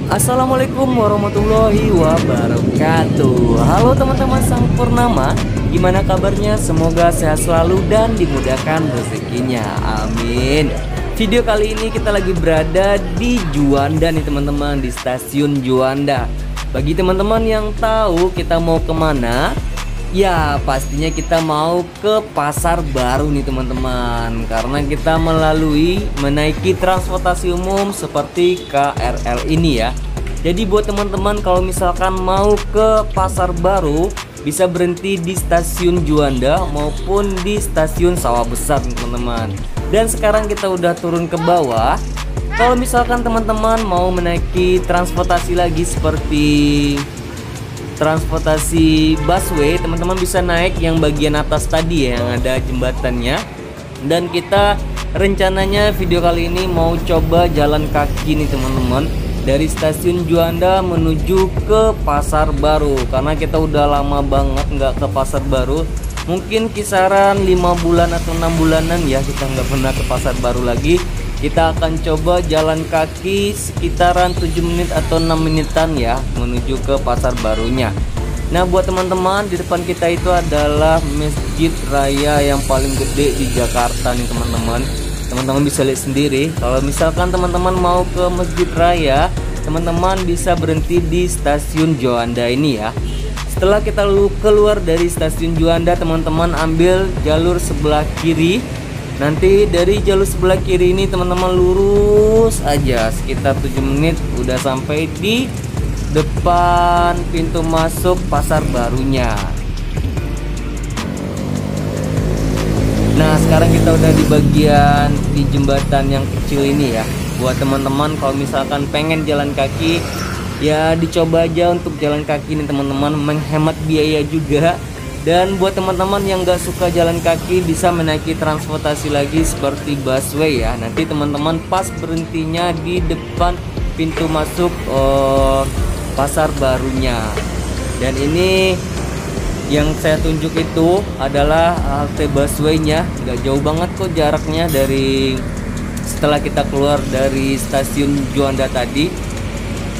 Assalamualaikum warahmatullahi wabarakatuh. Halo teman-teman Sang Purnama, gimana kabarnya? Semoga sehat selalu dan dimudahkan rezekinya, amin. Video kali ini kita lagi berada di Juanda nih teman-teman, di stasiun Juanda. Bagi teman-teman yang tahu kita mau kemana, ya pastinya kita mau ke pasar baru nih teman-teman, karena kita menaiki transportasi umum seperti KRL ini ya. Jadi buat teman-teman kalau misalkan mau ke pasar baru, bisa berhenti di stasiun Juanda maupun di stasiun Sawah Besar teman-teman. Dan sekarang kita udah turun ke bawah. Kalau misalkan teman-teman mau menaiki transportasi lagi seperti transportasi busway, teman-teman bisa naik yang bagian atas tadi ya, yang ada jembatannya. Dan kita rencananya video kali ini mau coba jalan kaki nih teman-teman, dari stasiun Juanda menuju ke pasar baru, karena kita udah lama banget nggak ke pasar baru. Mungkin kisaran 5 bulan atau 6 bulanan ya kita nggak pernah ke pasar baru lagi. Kita akan coba jalan kaki sekitaran 7 menit atau 6 menitan ya menuju ke pasar barunya. Nah buat teman-teman, di depan kita itu adalah Masjid Raya yang paling gede di Jakarta nih teman-teman. Teman-teman bisa lihat sendiri. Kalau misalkan teman-teman mau ke Masjid Raya, teman-teman bisa berhenti di stasiun Juanda ini ya. Setelah kita keluar dari stasiun Juanda, teman-teman ambil jalur sebelah kiri. Nanti dari jalur sebelah kiri ini teman-teman lurus aja sekitar 7 menit udah sampai di depan pintu masuk pasar barunya. Nah sekarang kita udah di bagian di jembatan yang kecil ini ya. Buat teman-teman kalau misalkan pengen jalan kaki, ya dicoba aja untuk jalan kaki nih teman-teman, menghemat biaya juga. Dan buat teman-teman yang gak suka jalan kaki, bisa menaiki transportasi lagi seperti busway ya. Nanti teman-teman pas berhentinya di depan pintu masuk pasar barunya. Dan ini yang saya tunjuk itu adalah halte busway-nya. Gak jauh banget kok jaraknya dari setelah kita keluar dari stasiun Juanda tadi.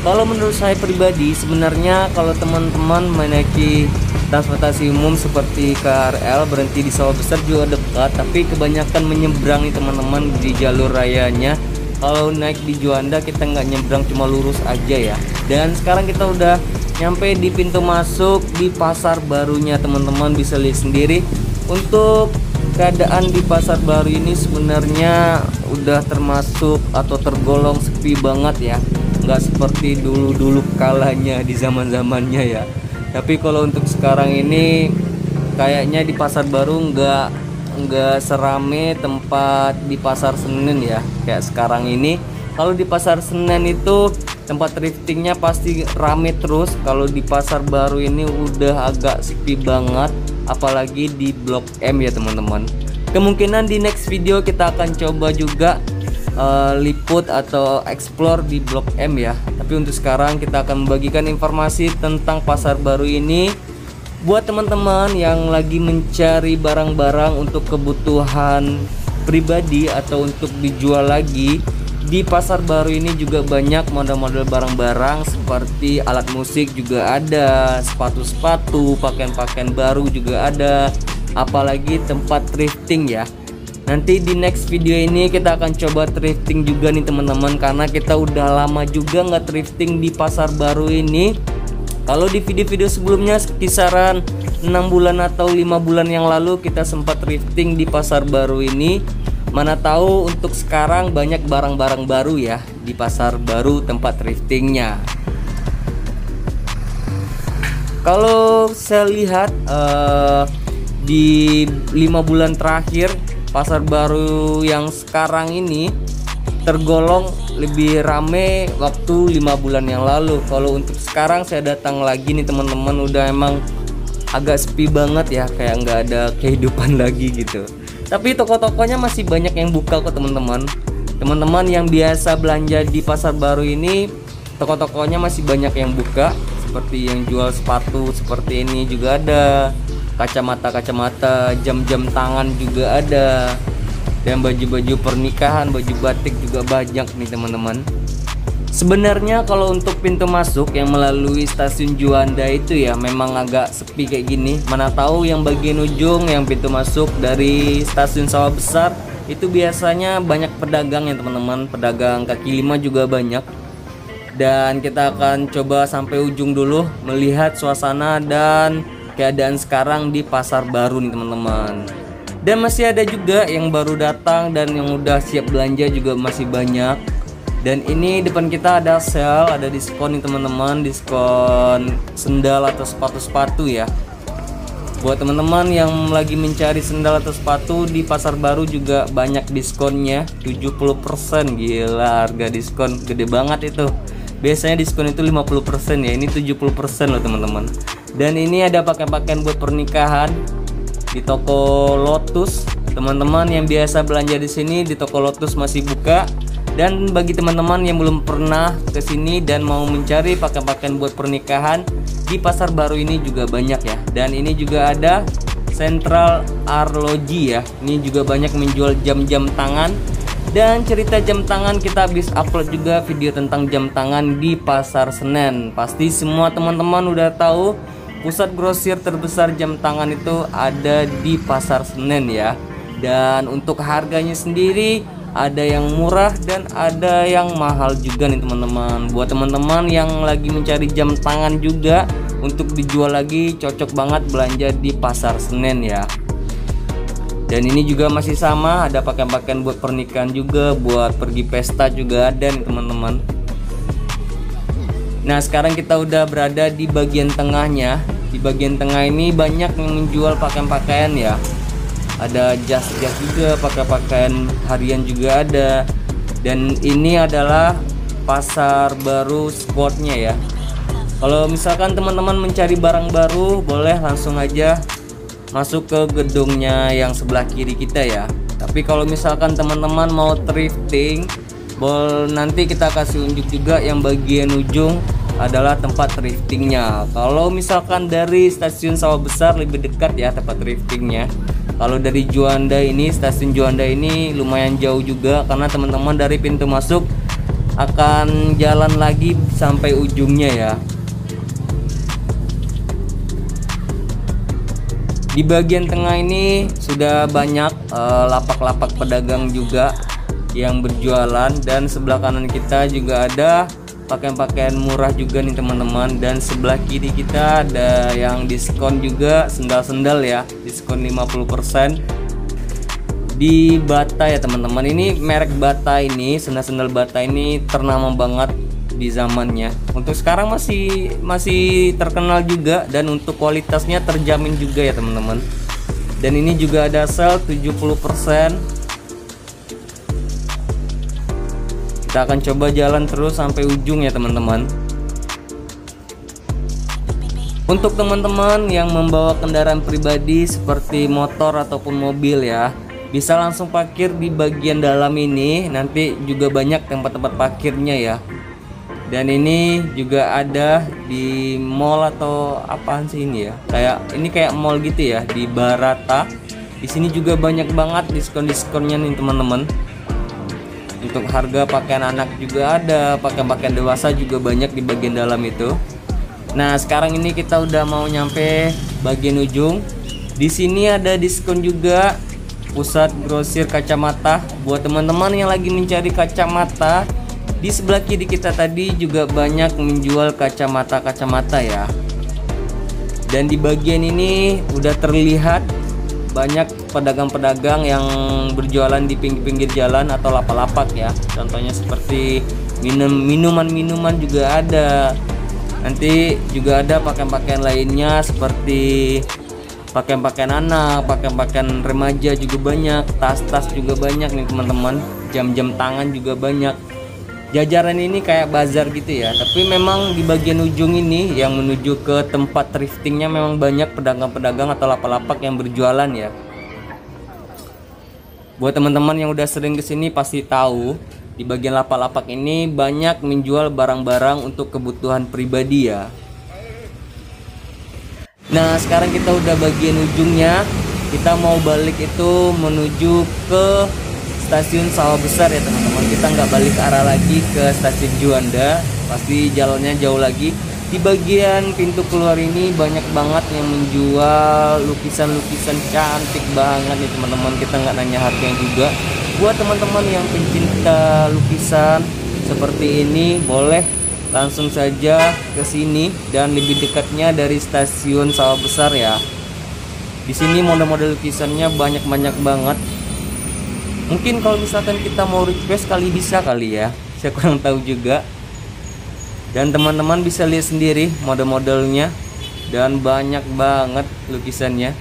Kalau menurut saya pribadi, sebenarnya kalau teman-teman menaiki transportasi umum seperti KRL, berhenti di Sawah Besar juga dekat, tapi kebanyakan menyeberang nih teman-teman di jalur rayanya. Kalau naik di Juanda kita nggak nyebrang, cuma lurus aja ya. Dan sekarang kita udah nyampe di pintu masuk di pasar barunya, teman-teman bisa lihat sendiri. Untuk keadaan di pasar baru ini sebenarnya udah termasuk atau tergolong sepi banget ya, nggak seperti dulu kalanya di zaman-zamannya ya. Tapi kalau untuk sekarang ini kayaknya di pasar baru nggak serame tempat di pasar Senen ya kayak sekarang ini. Kalau di pasar Senen itu tempat thriftingnya pasti rame terus. Kalau di pasar baru ini udah agak sepi banget, apalagi di Blok M ya teman-teman. Kemungkinan di next video kita akan coba juga liput atau explore di Blok M ya. Tapi untuk sekarang kita akan membagikan informasi tentang pasar baru ini buat teman-teman yang lagi mencari barang-barang untuk kebutuhan pribadi atau untuk dijual lagi. Di pasar baru ini juga banyak model-model barang-barang seperti alat musik juga ada, sepatu-sepatu, pakaian-pakaian baru juga ada, apalagi tempat thrifting ya. Nanti di next video ini kita akan coba thrifting juga nih teman-teman, karena kita udah lama juga nggak thrifting di pasar baru ini. Kalau di video-video sebelumnya kisaran 6 bulan atau 5 bulan yang lalu kita sempat thrifting di pasar baru ini. Mana tahu untuk sekarang banyak barang-barang baru ya di pasar baru tempat thriftingnya. Kalau saya lihat di 5 bulan terakhir Pasar Baru yang sekarang ini tergolong lebih rame waktu 5 bulan yang lalu. Kalau untuk sekarang saya datang lagi nih teman-teman, udah emang agak sepi banget ya, kayak nggak ada kehidupan lagi gitu. Tapi toko-tokonya masih banyak yang buka kok teman-teman. Teman-teman yang biasa belanja di Pasar Baru ini, toko-tokonya masih banyak yang buka. Seperti yang jual sepatu seperti ini juga ada, kacamata, jam-jam tangan juga ada, dan baju-baju pernikahan, baju batik juga banyak nih teman-teman. Sebenarnya kalau untuk pintu masuk yang melalui stasiun Juanda itu ya memang agak sepi kayak gini. Mana tahu yang bagian ujung yang pintu masuk dari stasiun Sawah Besar itu biasanya banyak pedagang ya teman-teman. Pedagang kaki lima juga banyak. Dan kita akan coba sampai ujung dulu melihat suasana dan keadaan sekarang di Pasar Baru nih teman-teman. Dan masih ada juga yang baru datang dan yang udah siap belanja juga masih banyak. Dan ini depan kita ada sale, ada diskon nih teman-teman, diskon sendal atau sepatu-sepatu ya. Buat teman-teman yang lagi mencari sendal atau sepatu di Pasar Baru juga banyak diskonnya, 70%. Gila, harga diskon gede banget itu. Biasanya diskon itu 50% ya, ini 70% loh teman-teman. Dan ini ada pakaian-pakaian buat pernikahan di toko Lotus. Teman-teman yang biasa belanja di sini di toko Lotus masih buka. Dan bagi teman-teman yang belum pernah ke sini dan mau mencari pakaian-pakaian buat pernikahan di Pasar Baru ini juga banyak ya. Dan ini juga ada Central Arloji ya. Ini juga banyak menjual jam-jam tangan. Dan cerita jam tangan kita habis upload juga video tentang jam tangan di Pasar Senen. Pasti semua teman-teman udah tahu pusat grosir terbesar jam tangan itu ada di Pasar Senen ya. Dan untuk harganya sendiri ada yang murah dan ada yang mahal juga nih teman-teman. Buat teman-teman yang lagi mencari jam tangan juga untuk dijual lagi, cocok banget belanja di Pasar Senen ya. Dan ini juga masih sama, ada pakaian-pakaian buat pernikahan juga, buat pergi pesta juga ada nih teman-teman. Nah sekarang kita udah berada di bagian tengahnya. Di bagian tengah ini banyak yang menjual pakaian-pakaian ya. Ada jas-jas juga, pakaian harian juga ada. Dan ini adalah Pasar Baru spotnya ya. Kalau misalkan teman-teman mencari barang baru, boleh langsung aja masuk ke gedungnya yang sebelah kiri kita ya. Tapi kalau misalkan teman-teman mau thrifting, nanti kita kasih unjuk juga yang bagian ujung adalah tempat thriftingnya. Kalau misalkan dari stasiun Sawah Besar lebih dekat ya tempat thriftingnya. Kalau dari Juanda ini, stasiun Juanda ini lumayan jauh juga, karena teman-teman dari pintu masuk akan jalan lagi sampai ujungnya ya. Di bagian tengah ini sudah banyak lapak-lapak pedagang juga yang berjualan, dan sebelah kanan kita juga ada pakaian-pakaian murah juga nih teman-teman. Dan sebelah kiri kita ada yang diskon juga, sendal-sendal ya, diskon 50% di Bata ya teman-teman. Ini merek Bata ini, sendal-sendal Bata ini ternama banget di zamannya. Untuk sekarang masih terkenal juga, dan untuk kualitasnya terjamin juga ya teman-teman. Dan ini juga ada sale 70%. Kita akan coba jalan terus sampai ujung ya teman-teman. Untuk teman-teman yang membawa kendaraan pribadi seperti motor ataupun mobil ya, bisa langsung parkir di bagian dalam ini. Nanti juga banyak tempat-tempat parkirnya ya. Dan ini juga ada di mall atau apaan sih ini ya? Kayak mall gitu ya, di Barata. Di sini juga banyak banget diskon-diskonnya nih teman-teman. Untuk harga pakaian anak juga ada, pakaian-pakaian dewasa juga banyak di bagian dalam itu. Nah, sekarang ini kita udah mau nyampe bagian ujung. Di sini ada diskon juga, pusat grosir kacamata. Buat teman-teman yang lagi mencari kacamata, di sebelah kiri kita tadi juga banyak menjual kacamata ya. Dan di bagian ini udah terlihat banyak pedagang-pedagang yang berjualan di pinggir-pinggir jalan atau lapak-lapak ya. Contohnya seperti minuman-minuman juga ada. Nanti juga ada pakaian-pakaian lainnya seperti pakaian-pakaian anak, pakaian-pakaian remaja juga banyak, tas-tas juga banyak nih teman-teman, jam-jam tangan juga banyak. Jajaran ini kayak bazar gitu ya, tapi memang di bagian ujung ini yang menuju ke tempat thriftingnya memang banyak pedagang-pedagang atau lapak-lapak yang berjualan ya. Buat teman-teman yang udah sering kesini pasti tahu di bagian lapak-lapak ini banyak menjual barang-barang untuk kebutuhan pribadi ya. Nah sekarang kita udah bagian ujungnya, kita mau balik itu menuju ke stasiun Sawah Besar ya teman-teman. Kita nggak balik arah lagi ke stasiun Juanda, pasti jalannya jauh lagi. Di bagian pintu keluar ini banyak banget yang menjual lukisan-lukisan cantik banget nih teman-teman. Kita nggak nanya harganya juga. Buat teman-teman yang pencinta lukisan seperti ini, boleh langsung saja ke sini, dan lebih dekatnya dari stasiun Sawah Besar ya. Di sini model-model lukisannya banyak-banyak banget. Mungkin kalau misalkan kita mau request bisa kali ya, saya kurang tahu juga. Dan teman-teman bisa lihat sendiri model-modelnya, dan banyak banget lukisannya.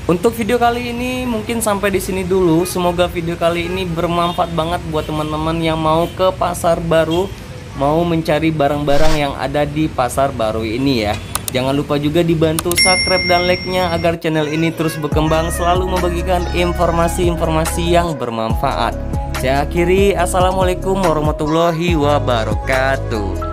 Untuk video kali ini mungkin sampai di sini dulu. Semoga video kali ini bermanfaat banget buat teman-teman yang mau ke pasar baru, mau mencari barang-barang yang ada di pasar baru ini ya. Jangan lupa juga dibantu subscribe dan like-nya agar channel ini terus berkembang, selalu membagikan informasi-informasi yang bermanfaat. Saya akhiri, assalamualaikum warahmatullahi wabarakatuh.